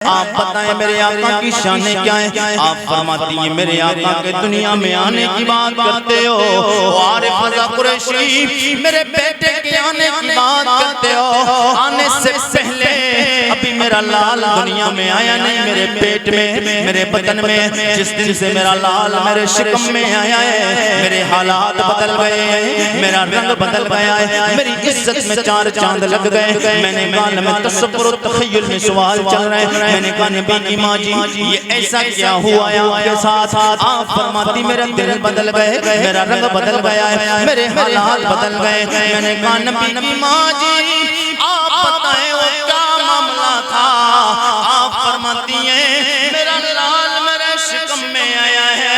आप बताएं मेरे आका की शान क्या है। आप फरमाती हैं मेरे आका के दुनिया में आने की बात करते हो, आरिफ रज़ा कुरैशी मेरे बेटे के आने की बात करते हो। आने से पहले अभी मेरा लाल दुनिया में आया नहीं, मेरे पेट में, मेरे बदन में। जिस दिन से मेरा लाल मेरे शिकम में आया है, मेरे हालात बदल गए हैं, मेरा रंग बदल गया है, मेरी इज्जत में चार चांद लग गए। मैंने गाल में तसव्वुर तख़य्युल में सवाल चल रहे हैं। मैंने कहा नबी की माँ जी ये ऐसा क्या हुआ आपके साथ? आप फरमाती मेरा दिल बदल गए, मेरा रंग बदल गया है, मेरे हालात बदल गए। मैंने कहा नबी की माँ जी आप बताएं वो क्या मामला था? आप फरमाती हैं मेरा लाल मेरे शिकम में आया है,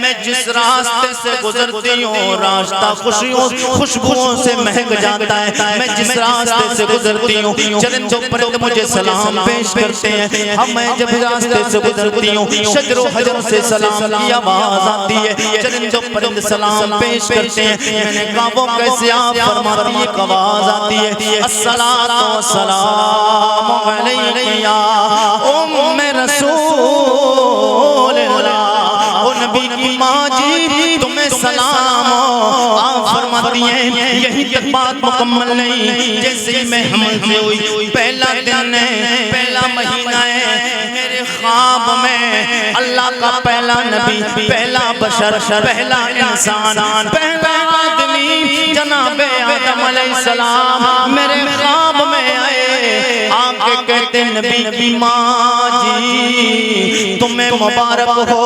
मैं जिस रास्ते से गुजरती हूँ रास्ता खुशियों खुशबुओं से महक जाता है। मैं जिस रास्ते से गुजरती हूँ चरंदों परिंद मुझे सलाम पेश करते हैं। हम मैं जब रास्ते से गुजरती हूँ शजरो हजर से सलाम की आवाज आती है, चरंदों परिंद सलाम पेश करते हैं। मैंने कहा वो कैसे? आप फरमाती है आवाज आती है अस्सलातु वस्सलामु अलैका उम्मे रसूलल्लाह। ओ नबी की माँ जी तुम्हें सलाम। आप फरमाती हैं यही तक बात मुकम्मल नहीं, जैसे मैं हमल से हुई पहला दिन है, पहला महीना है, मेरे ख्वाब में अल्लाह का पहला नबी, पहला बशर, पहला इंसान, पहला आदमी जनाबे आदम अलैहिस्सलाम मेरे ख्वाब में आए। आके कहते नबी की माँ जी तुम्हें मुबारक हो,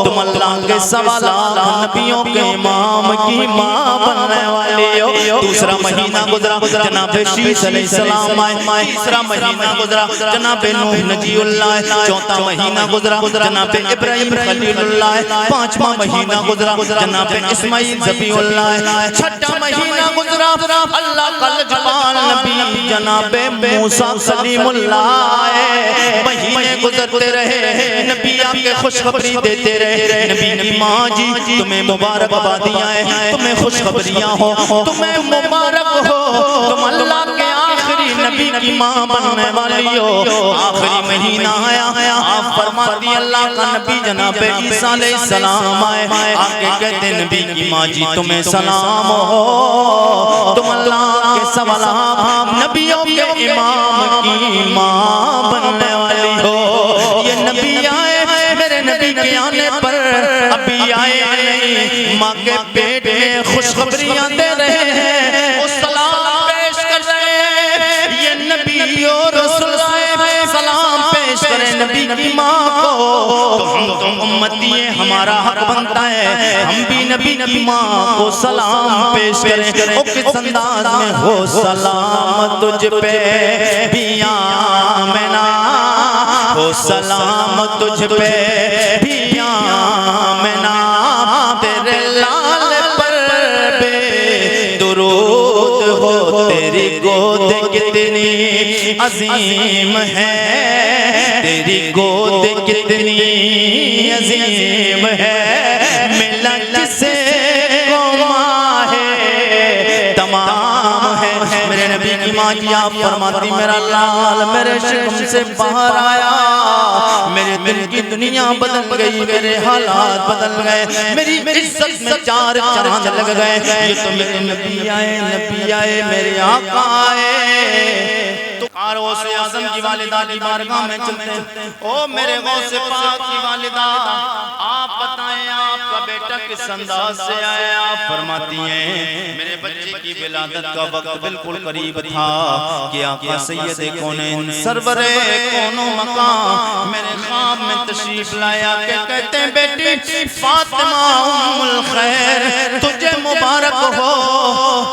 तुम अल्लाह के सवा लाख नबियों के इमाम की माँ बनने वाली हो। दूसरा महीना गुजरा जनाबे शीस अलैहिस्सलाम आए, तीसरा महीना गुजरा जनाबे नूह नजीउल्लाह, चौथा महीना गुजरा जनाबे इब्राहिम खलीलुल्लाह, पांचवा महीना गुजरा जनाबे इस्माइल ज़बीहुल्लाह, छठा महीना गुजरा अल्लाह का लजपाल नबी जनाबे मूसा कलीमुल्लाह। महीने गुजरते रहे, नबी आपके खुशखबरी देते रहे। नबी की माँ जी तुम्हें मुबारकबादियाँ हैं, तुम्हें खुशखबरियाँ हो, तुम्हें मुबारक हो, तुम अल्लाह के आखिरी नबी की माँ बनने वाली हो। आखिरी महीना आया, आप फरमाती अल्लाह का नबी जनाबे ईसा अलैहिस्सलाम आए। आके कहते नबी की माँ जी तुम्हें सलाम हो, तुम अल्लाह के सवा लाख नबियों के इमाम की माँ बनने वाली हो। ये नबी आए, मेरे नबी के आने पर अभी आए नहीं, माँ के पेट में खुशखबरियाँ दे रहे हैं, वो सलाम पेश कर रहे हैं। ये नबी और रसूल आए सलाम पेश करें नबी की माँ को, तो हम तुम उम्मती हैं, हमारा हक बनता है हम भी नबी की माँ को सलाम पेश करें। ओ किस अंदाज में हो सलाम तुझ पे भी आमना, हो सलाम तुझ पे भी आमना, तेरे लाल पर बे दुरूद हो, तेरी गोद कितनी अजीम है, तेरी गोद कितनी अजीम है, मिला जिसे को माहे तमाम है। मेरे नबी की माँ जी आप फरमाती मेरा लाल मेरे शिकम से बाहर आया, मेरे दिल की दुनिया बदल गई, मेरे हालात बदल गए, मेरी इज्जत में चार चांद लग गए। ये तो मेरे नबी आए मेरे आका आए। तो गौसे आज़म की वालिदा की बारगाह में चलते हैं। ओ मेरे गौसे पाक की वालिदा आप बताएं आपका बेटा किस अंदाज से आया? आप फरमाती हैं मेरे बच्चे की विलादत का वक्त बिल्कुल करीब था कि आका सैयदे कौनैन सरवरे कौनो मकाम मेरे ख्वाब में तशरीफ लाया के कहते हैं बेटी फातिमा उम्मुल खैर तुझे मुबारक हो,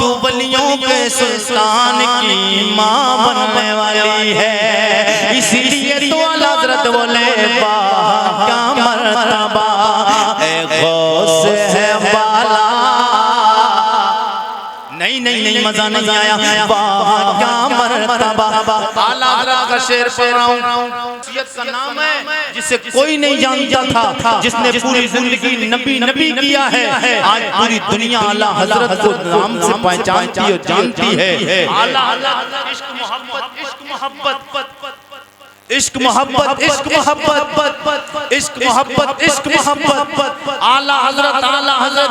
तू वलियों के सुल्तान की माँ बनने वाली है। इसीलिए तो हज़रत बोले क्या मर्तबा ए गौस है वाला। नहीं मजा नहीं आया, क्या मर्तबा। आला हज़रत का शेर पढ़ रहा हूँ, का नाम है जिसे कोई नहीं जानता था, जिसने पूरी जिंदगी नबी नबी किया है। आज पूरी दुनिया आला हज़रत को नाम से पहचानती और जानती है। आला हज़रत इश्क मोहब्बत इश्क मोहब्बत, इश्क मोहब्बत, इश्क मोहब्बत, इश्क मोहब्बत, आला हजरत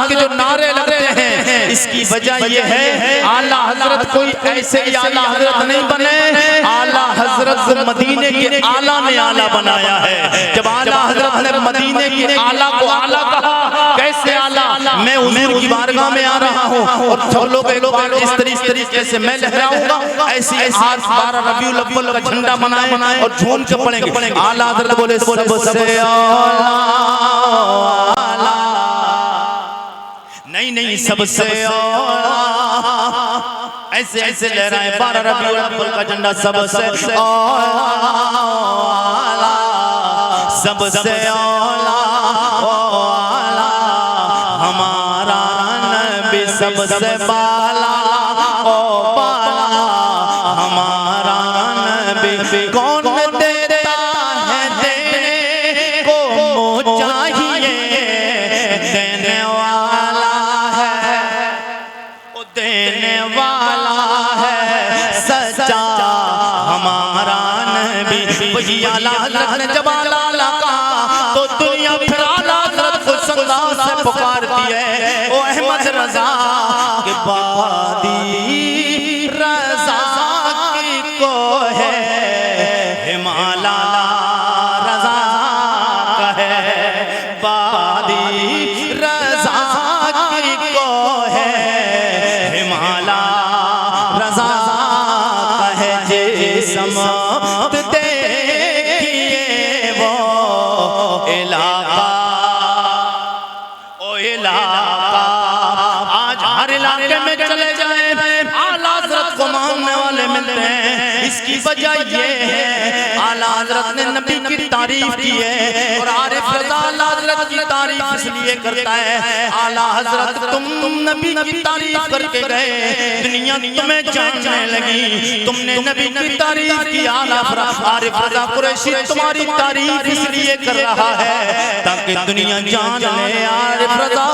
के जो नारे लगते हैं, इसकी वजह ये है आला हजरत कोई ऐसे ही आला हजरत नहीं बने, आला हजरत को मदीने के आला ने आला बनाया है। जब आला हजरत ने मदीने के आला को आला कहा, कैसे आला, मैं हुजूर की बारगाह में आ रहा हूँ और सब लोग इस तरीके से मैं लहराऊंगा, ऐसी आज 12 रबीउल अव्वल का झंडा बनाए और झूम के पड़ेंगे। आला हजरत बोले सबसे आला, नहीं सबसे ऐसे लहराए 12 रबीउल अव्वल का झंडा, सबसे आला, सबसे आला, हमारा नबी सबसे बाला, ओ बाला हमारा नबी। कौन देता है देने को चाहिए, देने वाला है, वो देने वाला है सच्चा हमारा नबी। वही आला हजरत ने जब आला लगा तो दुनिया फिर आला हजरत को सदा से पुकारती है, ओ अहमद रजा के बादी रजा की को है, हिमाला रजा का है, बादी रजा की को है, हिमाला रजा का है। जिसम देखिए वो इलाका, ओ इलाका, आज हर इलाके में चले जाए आला हजरत को मानने वाले मिलते हैं। इसकी वजह ये है आला हजरत ने नबी की तारीफ की है, और आरिफ रज़ा आला हजरत की तारीफ इसलिए करता है, आला हजरत तुम नबी की तारीफ करके गए, दुनिया तुम्हें जानने लगी, तुमने नबी की तारीफ की। आरिफ रज़ा कुरैशी तुम्हारी तारीफ इसलिए कर रहा है ताकि दुनिया जान ले आरिफ रज़ा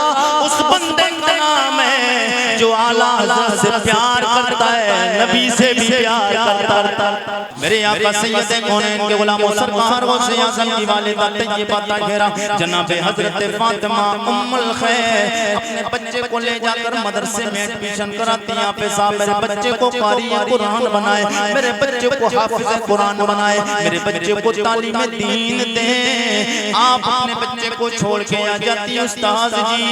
उस बंदे का नाम है जो आला हजरत से प्यार करता है, नबी से भी प्यार करता है। मेरे आका सैयद कौनैन के गुलाम सरकार गौसे आज़म की वालिदा तैयबा ताहिरा जनाब हजरत फातिमा उम्मुल खैर अपने बच्चे को ले जाकर मदरसे में एडमिशन कराती हैं। आप साहब मेरे बच्चे को कारी कुरान बनाए, मेरे बच्चे को हाफिज कुरान बनाए, मेरे बच्चे को तालीम दीन दें। आप अपने बच्चे को छोड़ के आ जाती उस्ताद जी,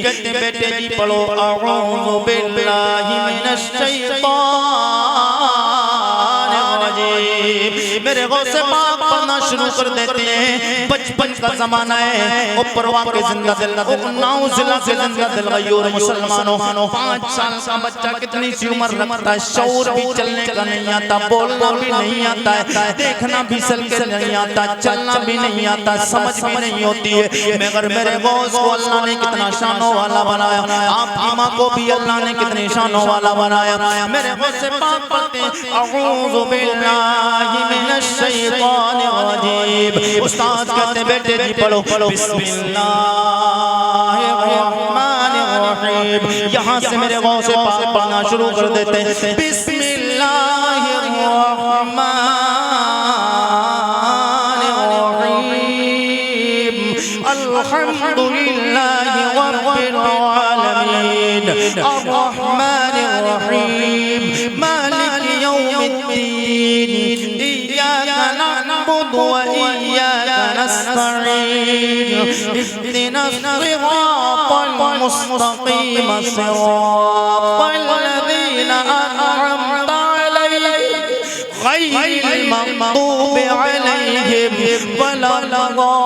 कहते बेटे जी पढ़ो अऊज़ु बिल्लाहि मिनश मेरे गौसे पाक पढ़ना शुरू कर देते हैं। बचपन का जमाना है, ऊपर वाके जिंदा दिल नाउज़िला से जिंदा दिल गयूर मुसलमानों, 5 साल का बच्चा कितनी सी उम्र रखता है, शऊर भी चलने का नहीं आता, बोलना भी नहीं आता है, देखना भी सलके नहीं आता, चलना भी नहीं आता, समझ भी नहीं होती है। मगर मेरे गौस को अल्लाह ने कितना शानों वाला बनाया, आपकी माँ को भी अल्लाह ने कितने शानों वाला बनाया। मेरे गौसे पाक पढ़ते अऊज़ु बिल्लाहि मिनश शैतानिर रजीम। उस्ताद कहते बेटे जी पढ़ो बिस्मिल्लाहिर रहमानिर रहीम। यहाँ से मेरे गौसे पाक पढ़ना शुरू कर देते हैं बिस्मिल्लाहिर रहमानिर रहीम। अल्हम्दुलिल्लाहि रब्बिल आलमीन अर्रहमानिर रहीम मालिकि यौमिद्दीन इय्याका नअबुदु व इय्याका नस्तईन इहदिनस सिरातल मुस्तकीम सिरातल लज़ीना अनअमता अलैहिम गैरिल मग़दूबि अलैहिम वलद्दाल्लीन।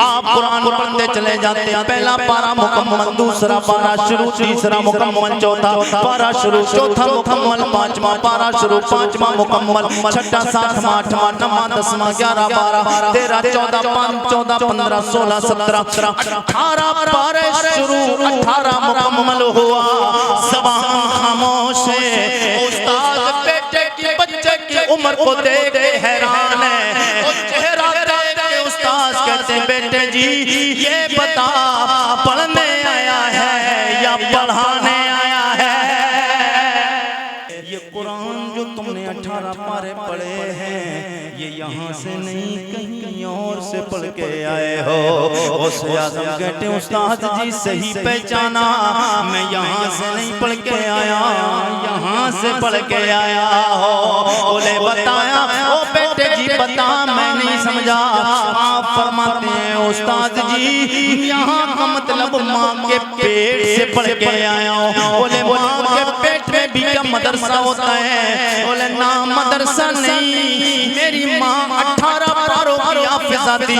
आप कुरान पढ़ते चले जाते हैं, पहला पारा मुकम्मल, दूसरा पारा शुरू, तीसरा मुकम्मल, चौथा पारा शुरू, चौथा मुकम्मल, पांचवा पारा शुरू, पांचवा मुकम्मल, छठा, सातवां, आठवां, नौवां, 10वां, 11, 12, 13, 14, 15, 16, 17, 18 पारे शुरू, 18 मुकम्मल हुआ। ज़बान खामोश है, उस्ताद बेटे की बच्चे की उम्र को देख के हैरान है, और चेहरा कहते बेटे जी ये बता पढ़ने आया है पढ़ाने आया है। ये कुरान जो तुमने 18 पारे पढ़े हैं, ये यहाँ से नहीं कहीं और से पढ़ के आए हो। गौसे आज़म कहते उस्ताद जी सही पहचाना, मैं यहाँ से नहीं पढ़ के आया, यहाँ से पढ़ के आया हो। बोले बताया, ओ बेटे जी बता, मैं नहीं समझा। आप फरमाते हैं उस्ताद जी यहाँ का मतलब माँ के पेट से पढ़ के आया हो। बोले माँ के पेट में भी क्या मदरसा होता है? बोले ना मदरसा नहीं, मेरी माँ 18 पारों की हाफिज़ा थी।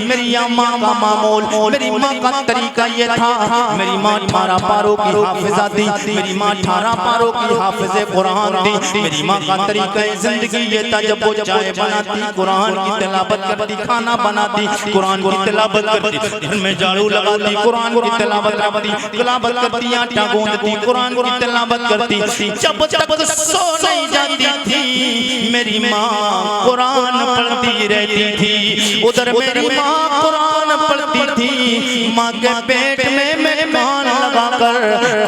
मेरी माँ का मामूल, मेरी माँ का तरीका ये था, मेरी माँ 18 पारों की हाफिज़ा थी। मेरी माँ 18 पारों की हाफिज़े कुरान थी। मेरी माँ का तरीका जिंदगी ये था, जब वो चाय बनाती कुरान की तिलावत करती, खाना बनाती कुरान की तिलावत करती, घर में झाड़ू लगाती कुरान की तिलावत करती, आटा गूंदती कुरान की तिलावत करती। जब तक सो नहीं जाती थी मेरी माँ कुरान पढ़ती रहती थी। उधर मेरी माँ कुरान पढ़ती थी, माँ के पेट में मैं कान लगाकर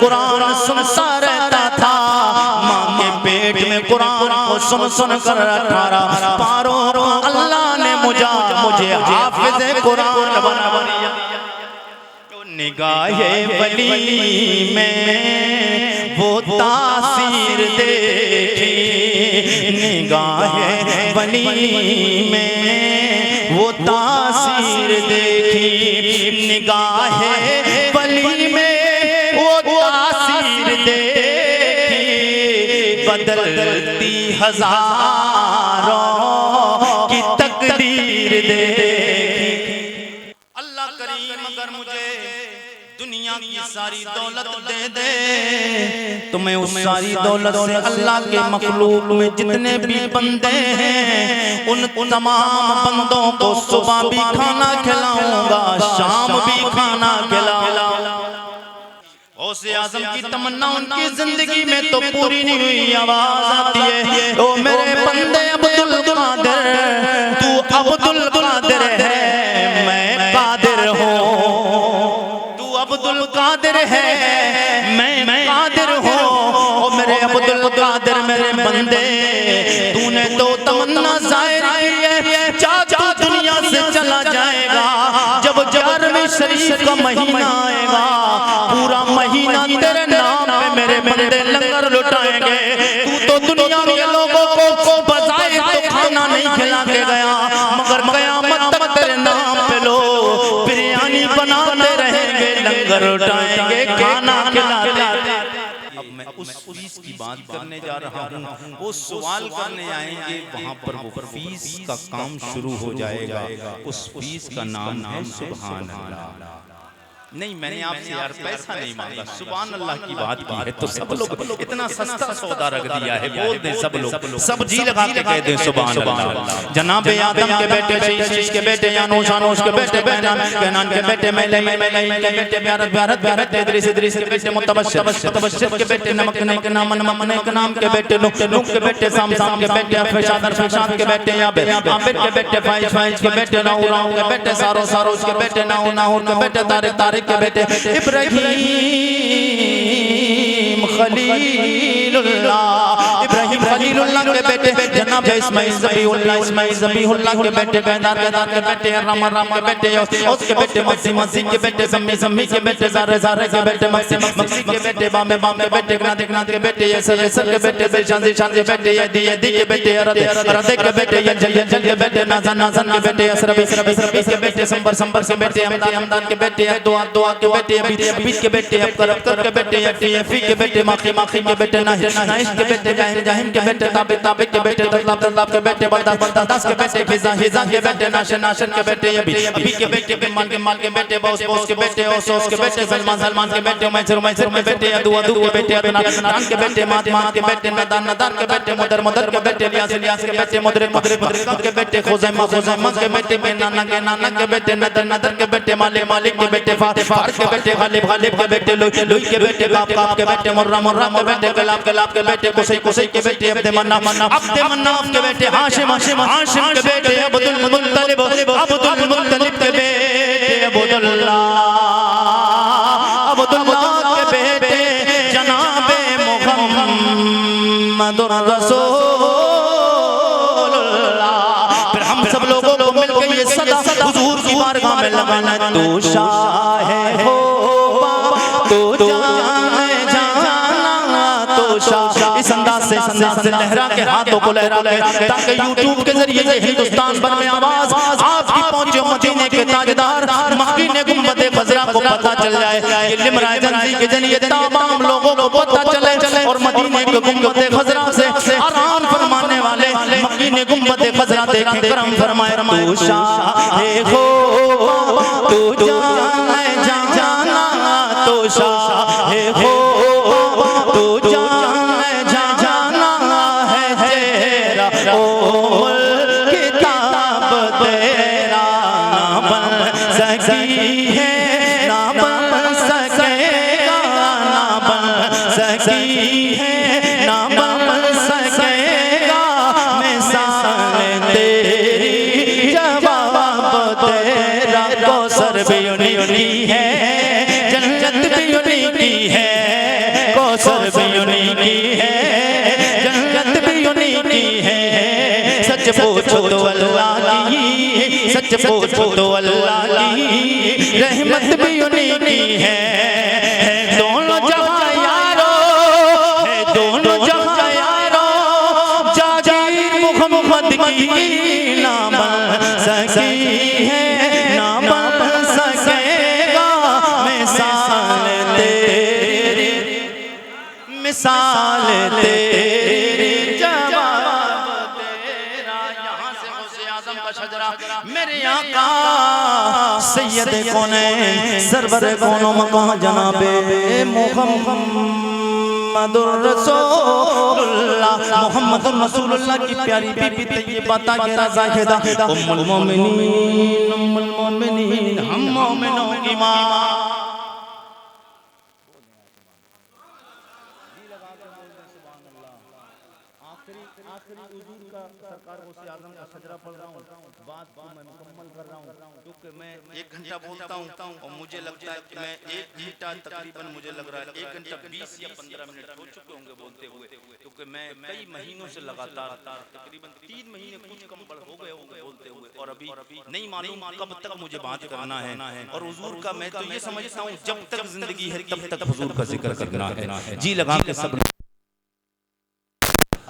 कुरान सुनता रहता था। माँ के पेट में कुरान को सुन कर 18 पारों अल्लाह ने मुझे हाफिज़े कुरान बना दिया। निगाहे वली में वो तासीर देखी, निगाहे वली में वो तासीर देखी, निगाहे वली में वो तासीर देखी, बदलती हजारों की तकदीर देखी। अल्लाह करीम अगर मुझे दुनिया की सारी दौलत दे दे तो मैं उस सारी दौलत से अल्लाह के मखलूक में जितने भी बंदे हैं उन तमाम बंदों को सुबह भी खाना खिलाऊंगा, शाम भी खाना खिलाऊंगा। गौसे आज़म की तमन्ना उनकी जिंदगी में तो पूरी नहीं हुई। आवाज आती है, ओ मेरे बंदे अब्दुल कादिर, तू अब्दुल कादिर है, मैं कादिर हूँ। अब्दुल कादिर है, मैं कादिर हूँ। ओ मेरे अब्दुल कादिर मेरे बंदे, तूने तो तमन्ना ज़ाहिर की है, चाचा दुनिया से चला जाएगा। जब 11वें शरीफ का महीना आएगा, पूरा महीना तेरे नाम पे मेरे बंदे लंगर लुटाएंगे। तू तो दुनिया के लोगों को बजाए तो खाना नहीं खिला के गया, मगर क़यामत तक तेरे नाम पे लोग बिरयानी बनाते रहेंगे, लंगर उठाएंगे, खाना खिलाते। अब मैं उस फीस की बात करने जा रहा हूँ। वो सवाल करने आएंगे, वहाँ पर वो फीस का काम शुरू हो जाएगा। उस फीस का नाम है सुभान अल्लाह। नहीं, मैंने आपसे यार पैसा नहीं मांगा, सुभान अल्लाह की बात की है तो सब लोग इतना सस्ता सौदा रख दिया है, बोल दें सब लोग, सब जी लगा के कह दें सुभान अल्लाह। जनाबे आदम के बेटे, शीश के बेटे, यानूश के बेटे, कैनान के बेटे, मैले के बेटे, भारत इदरीस के बेटे, मुतबश्शिर के बेटे, नमक के नाम के बेटे, नूह के बेटे, साम के बेटे, फशाद के बेटे, आबिद के बेटे, फाइज के बेटे, नाहूर के बेटे, सारोस के बेटे, नाहूर के बेटे, तारिक के बेटे, इब्राहिम खलीलुल्लाह के बेटे, जनाब इस्माइल ज़बीहुल्लाह के बेटे, कैदार के बेटे, राम के बेटे, उसके बेटे, मसीह के बेटे, सम्मी के बेटे, ज़ारे के बेटे, मक्सी के बेटे, बामे के बेटे, गनात के बेटे, यसर के बेटे, शान के बेटे, यदी के बेटे, रदे के बेटे, जल के बेटे, नाज़न के बेटे, असरबी के बेटे, संबर के बेटे, हमदान के बेटे, दुआ के बेटे, अबीद के बेटे, करब के बेटे, टीएफी के बेटे, माखी के बेटे, नाइश के बेटे, जाहिम के बेटे, ताबिक के बेटे, तलब के बेटे, बरदास के बेटे, हिजा के बेटे, नाशन के बेटे, अभी के बेटे, माल के बेटे, बॉस के बेटे, ओस के बेटे, सलमान के बेटे, मैसर के बेटे, अदू के बेटे, अदनान के बेटे, मात के बेटे, नदान के बेटे, मुदर के बेटे, लियास के बेटे, मुदरिक के बेटे, खुज़ैमा के बेटे, नाना के बेटे, नदर के बेटे, मालिक के बेटे, फार के बेटे, गालिब के बेटे, लुई के बेटे, काप के बेटे, मुर्रा के बेटे, गलाब के बेटे, कुसै के बेटे, अब्दे मन्नाफ के बेटे, हाशिम के बेटे, अब्दुल मुत्तलिब के बेटे, अब्दुल्लाह के बेटे, मुहम्मदुर रसूलुल्लाह। फिर हम सब लोगों को मिलकर ये सदा हुजूर की बारगाह में लगाना, तू शाह हो तो इस अंदाज से लहरा के हाथों को लहरा ले, ताकि यूट्यूब के जरिए से हिंदुस्तान भर में आवाज आपकी पहुंचे। मदीने के ताजदार मदीने गुंबद खजरा को पता चल जाए, ये लिमरा जंजी के जरिए तमाम लोगों को पता चले और मदीने के गुंबद खजरा से आराम फरमाने वाले मदीने गुंबद खजरा देखें, करम फरमाए। तू शाह हो तू जाना तो शाह हो तू किताब तेरा ना बन सकी है, ना बन सकेगा, ना बन सकी है, ना बन सकेगा। मिसाल तेरी जवाब तेरा, कौसर भी उन्हीं है, जन्नत भी उन्हीं की है, कौसर भी उन्हीं की है, जन्नत भी उन्हीं की है। सच पूछो तो अल्लाह की, सच पूछो तो अल्लाह की, रहमत भी उन्हीं की है। दोनों जहां यारो है, दोनों जहां यारो, जागीर मुहम्मद की ना बन सकी है, ना बन सकेगा। मिसाल तेरी, मिसाल तेरी, मेरे आका सैयद कौनैन सरवर कौनो मकान जनाबे मुहम्मदुर रसूलुल्लाह, मुहम्मदुर रसूलुल्लाह की प्यारी बीबी तैयबा ताहिरा ज़ाहिदा उम्मुल मोमिनीन, हम मोमिनों की माँ। आखिरी हुजूर का सरकार गौसे आज़म का सजरा पढ़ रहा हूँ, बात को मैं मुकम्मल कर रहा हूँ, क्योंकि मैं 1 घंटा बोलता हूँ और मुझे लगता है कि मैं 1 घंटा तकरीबन, मुझे लग रहा है 1 घंटा 20 या 15 मिनट हो चुके होंगे बोलते हुए, क्योंकि मैं कई महीनों से लगातार तकरीबन 3 महीने कुछ कम बढ़ हो गए होंगे बोलते हुए, और अभी नहीं मालूम कब तक मुझे बात करना है। और हुजूर का मैं तो ये समझता हूँ जब तक जिंदगी है तब तक हुजूर का जिक्र करना है। जी लगा के सब,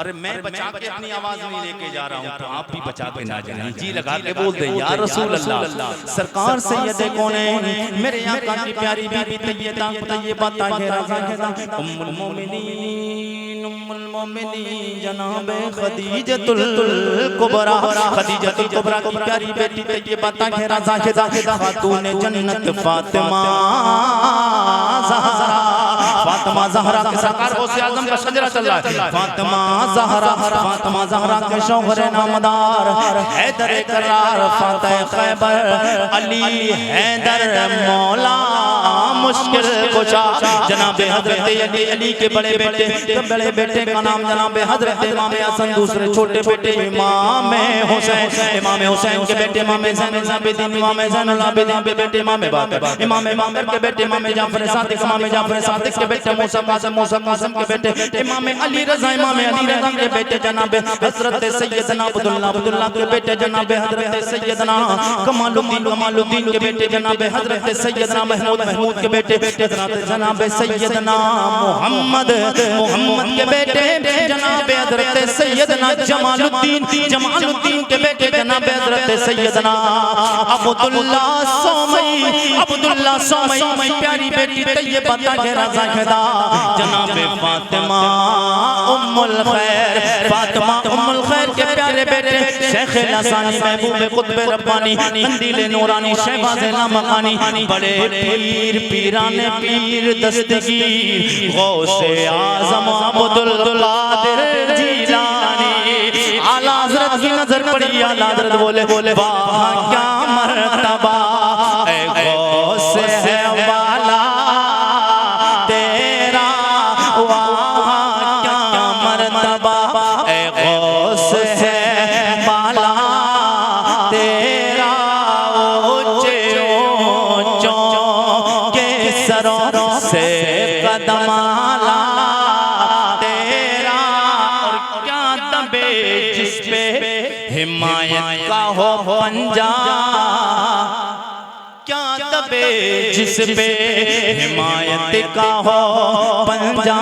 अरे मैं बचा के अपनी आवाज नहीं लेके जा रहा हूँ, तो आप भी बचा के ना जाइए। जी लगा के बोल दे या रसूल अल्लाह। सरकार सैयद कौनैन मेरे आका की प्यारी बीबी तैयबा ताहिरा ज़ाहिदा उम्मुल मोमिनीन जनाबे खदीजतुल कुबरा, खदीजतुल कुबरा की प्यारी बेटी तैयबा ताहिरा ज़ाहिदा खातून जन्नत फातिमा ज़हरा, फातिमा ज़हरा के सरकार गौसे आज़म का शजरा चल रहा है। फातिमा ज़हरा, फातिमा ज़हरा के शौहर नामदार हैदर करार फातह खैबर अली हैदर मौला मुश्किल कुशा जनाबे हजरत अली के बड़े बेटे का नाम जनाबे हजरत इमाम हसन, दूसरे छोटे बेटे इमाम हुसैन, इमाम हुसैन के बेटे इमाम ज़ैनुल आबिदीन, इमाम ज़ैनुल आबिदीन के बेटे इमाम बाकर, इमाम बाकर के बेटे इमाम जाफर सादिक, इमाम जाफर सादिक के बेटे मूसा कासिम, मूसा कासिम के बेटे इमाम अली रज़ा, इमाम अली रज़ा के बेटे जनाबे हज़रत सैयदना अब्दुल्लाह, अब्दुल्लाह के बेटे जनाबे हज़रत सैयदना कमालुद्दीन, कमालुद्दीन के बेटे जनाबे हज़रत सैयदना महमूद, महमूद के बेटे जनाबे सैयदना मुहम्मद, मुहम्मद के बेटे जनाबे हज़रत सैयदना जमालुद्दीन, जमालुद्दीन के बेटे जनाबे हज़रत सैयदना अब्दुल्लाह सोमई, अब्दुल्लाह सोमई प्यारी बेटी तैयबा ताहिरा ज़ाहिदा जनाबे फातिमा उम्मुल खैर, फातिमा उम्मुल खैर के प्यारे बेटे शेख लसानी महबूब कुतुब रब्बानी कंदील नूरानी शहबाज़ लामकानी, बड़े पीर पीराने पीर दस्तगीर गौसे आज़म अब्दुल कादिर जीलानी, आला हज़रत की नजर पड़ी, आला हज़रत बोले वाह क्या मर्तबा ए गौसे वाला तेरा, वाह क्या मर्तबा ए गौसे वाला तेरा, ऊंचे ऊंचों के सरों से कदम आला तेरा, और हिमायत का हो पंजा क्या दबे जिस पे हिमायत का हो पंजा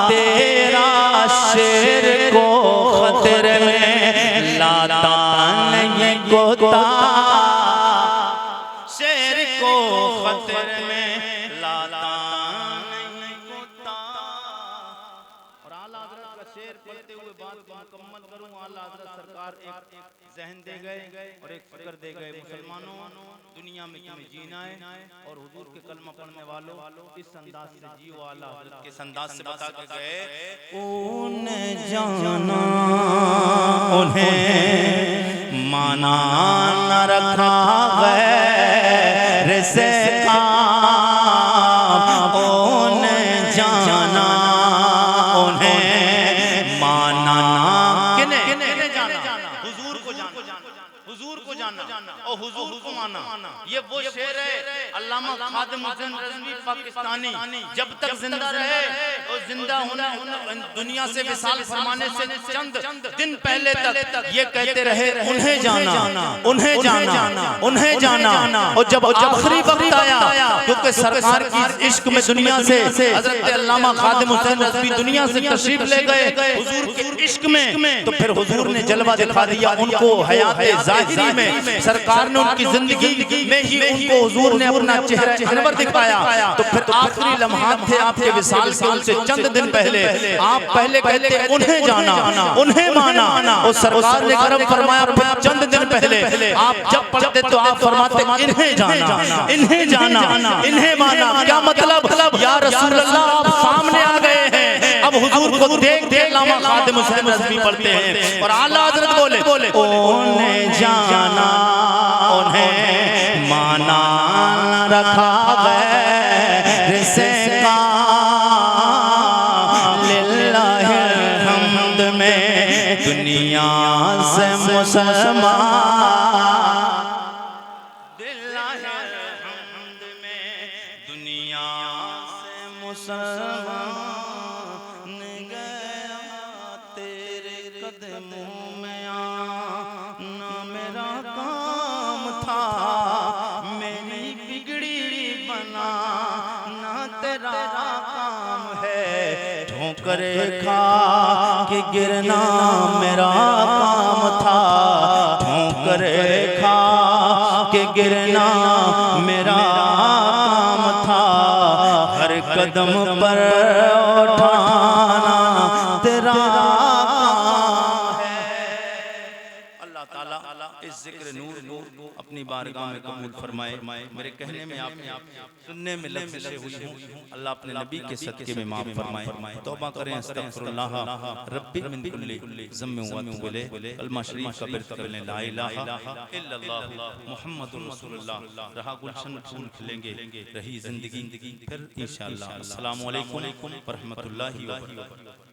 तेरा शेर को खतरे में लाता नहीं गोता शेर को खतरे में लाता नहीं गोता। और आला हज़रत का शेर पढ़ते हुए बात को मुकम्मल करूं। आला हज़रत सरकार एक ज़हन दे गए और एक फिक्र दे गए, मुसलमानों दुनिया में तुम्हें जीना है और हुजूर के कलमा पढ़ने वालों इस अंदाज से जियो। आला हज़रत के अंदाज से बता के गए, उन्हें जाना उन्हें माना न रखा गैर से काम, उन्हें जाना उन्हें माना किन्हें जाना, हुजूर को जाना, हुजूर को जाना और हुजूर को माना। ये वो शेर है अल्लामा खादिम हुसैन रज़वी पाकिस्तानी जब तक जिंदा रहे और जिंदा होने दुनिया से विसाल फरमाने से चंद दिन पहले तक ये कहते रहे, उन्हें जाना उन्हें जाना उन्हें जाना। और जब आखिरी वक्त आया क्योंकि सरकार की इश्क में दुनिया से हज़रत अल्लामा खादिम हुसैन रज़वी दुनिया से तशरीफ ले गए हुजूर के इश्क में, तो फिर हुजूर ने जलवा दिखा दिया उनको हयात ज़ाहिरी में। सरकार ने उनकी जिंदगी में ही उनको हुजूर ने अपना चेहरा अनवर दिखाया। तो फिर आखिरी लम्हात थे आपके विसाल के, उनसे चंद दिन पहले आप पहले कहते उन्हें जाना उन्हें माना और सरकार ने करम फरमाया। फिर चंद दिन पहले आप जब पढ़ते तो आप फरमाते इन्हें जाना इन्हें जाना इन्हें माना। क्या मतलब या रसूल अल्लाह आप सामने आ गए हैं, अब हुजूर को देख के अल्लामा खादिम हुसैन रज़वी पढ़ते हैं और आला हज़रत बोले उन्हें जाना उन्हें माना रखा गैर से काम, लिल्लाहिल हम्द में दुनिया से मुसलमान, लिल्लाहिल हम्द में दुनिया से मुसलमान गया तेरे कदमों में आना मेरा काम था, मेरी बिगड़ी बनाना तेरा काम है, ठोकर खा के गिरना मेरा काम था, ठोकर खा के गिरना मेरा काम था, हर कदम पर उठाना तेरा काम है। अल्लाह ताला इस जिक्र नूर को अपनी बारगाह में कबूल फरमाए। मेरे कहने में आप सुनने में लफ्ज़ हुई हूँ, अल्लाह अपने नबी के सदके में माफ़ फरमाए। तौबा करें, अस्तगफिरुल्लाह रब्बी मिन कुल्ली ज़म्बिन व अतूबु इलैह। कलमा शरीफ का बिरत करें, ला इलाहा इल्लल्लाह मुहम्मदुर रसूलुल्लाह। रहा गुलशन फूल खिलेंगे, रही जिंदगी फिर इंशाअल्लाह। अस्सलामु अलैकुम व रहमतुल्लाहि व बरकातुहू।